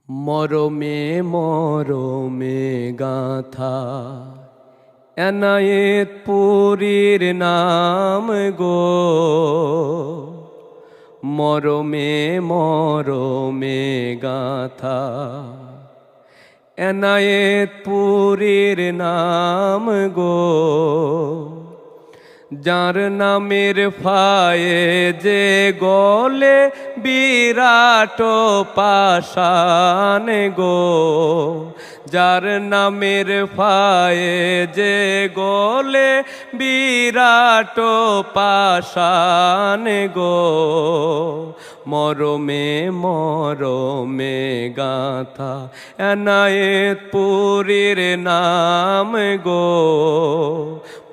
মরমে মরমে গাথা এনায়েত পুরীর নাম গো। মরমে মরমে গাথা এনায়েত পুরীর নাম গো। যার নামের ফায়ে যে গলে বিরাট পাষাণ গো। যার নামের ফায়ে যে গলে বিরাট পাষাণ গো। মরমে মরমে গাথা এনায়েত পুরীর নাম গো।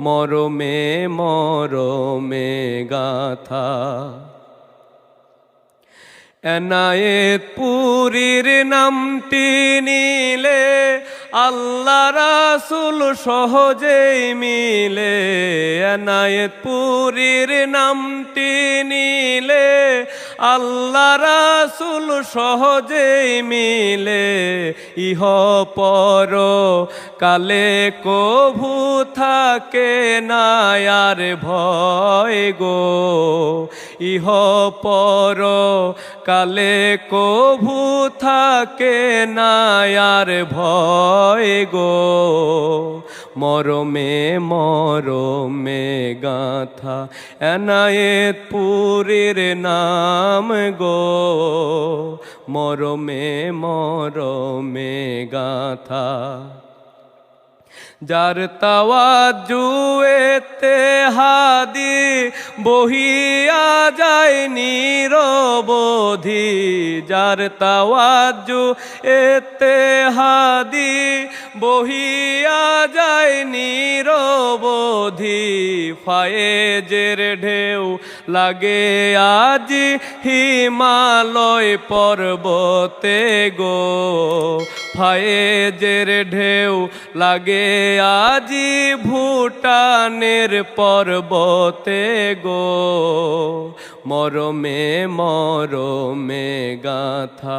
মরমে মরমে গাথা এনায়েত পুরীর নামটি নিলে আল্লাহ রাসূল সহজেই মিলে। এনায়েত পুরীর নামটি নিলে আল্লাহ রাসূল সহজেই মিলে। ইহ পর কালে কভু থাকে না আর ভয় গো। ইহ পর কালে কভু থাকে না আর ভয় গো। মরমে মরমে গাথা এনায়েত পুরীর নাম গো। মরমে মরমে গাথা যার তাওয়াজ্জু ইত্তেহাদি বহিয়া যায় নিরবধি। যার তাওয়াজ্জু ইত্তেহাদি বহিয়া যায় নিরবধি। ফায়েজের ঢেউ লাগে আজি হিমালয় পর্বতে গো। ফায়েজের ঢেউ লাগে আজি ভুটানের পর্বতে গো। মরমে মরমে গাথা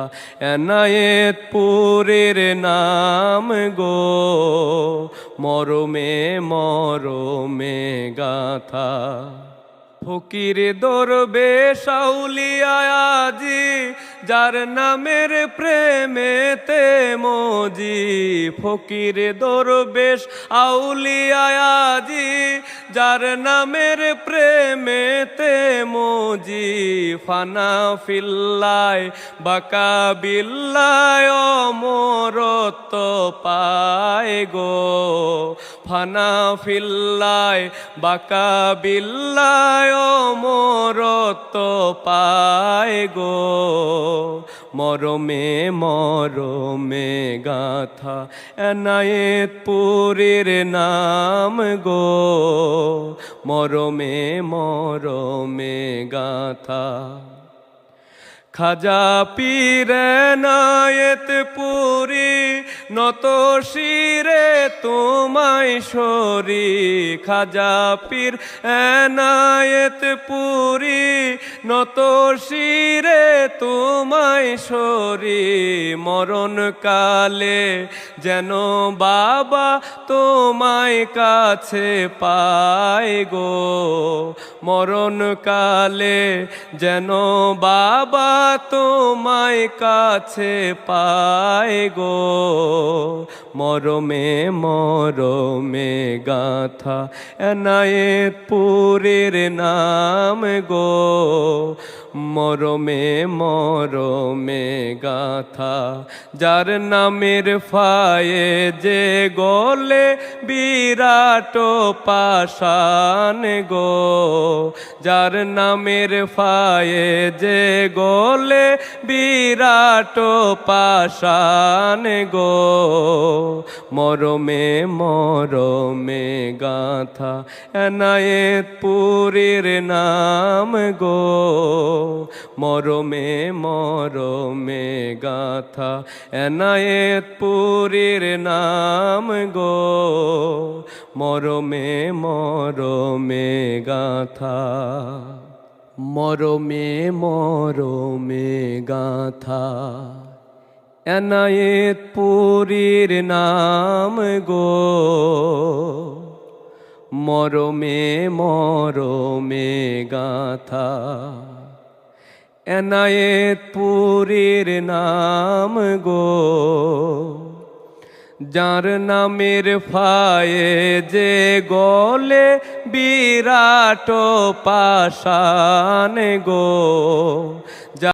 এনায়েত পুরীর নাম গো। মরমে মরমে গাথা ফকির দরবেশ আউলিয়া আজি যার নামের প্রেমেতে মজি। ফকির দরবেশ আউলিয়া আজি যার নামের প্রেমেতে মজি। ফানা ফিল্লায় বাকা বিল্লায় অমরত্ব পায় গো। ফানা ফিল্লায় বাকা বিল্লায় অমরত্ব পায় গো। মরমে মরমে গাথা এনায়েত পুরীর নাম গো। মরমে মরমে গাথা খাজা পীর এনায়েত পুরী নত শিরে তোমায় সরি। খাজা পীর এনায়েত পুরী নত শিরে তোমায় সরি। মরণ কালে যেন বাবা তোমায় কাছে পায় গো। মরণ কালে যেন বাবা তোমায় কাছে পায় গো। মরমে মরমে গাথা এনায়েত পুরীর নাম গো। মরমে মরমে গাথা যার নামের ফায়ে যে গলে বিরাট পাষাণ গো। যার নামের ফায়ে যে গলে বিরাট পাষাণ গো। মরমে মরমে গাথা এনায়েত পুরীর নাম গো। মরমে মরমে গাথা এনায়েত পুরীর নাম গো। মরমে মরমে গাথা মরমে মরমে গাথা এনায়েত পুরীর নাম গো, মরমে মরমে গাথা। এনায়েত পুরীর নাম গো, যার নামের ফায়ে যে গলে বিরাট পাষাণ গো।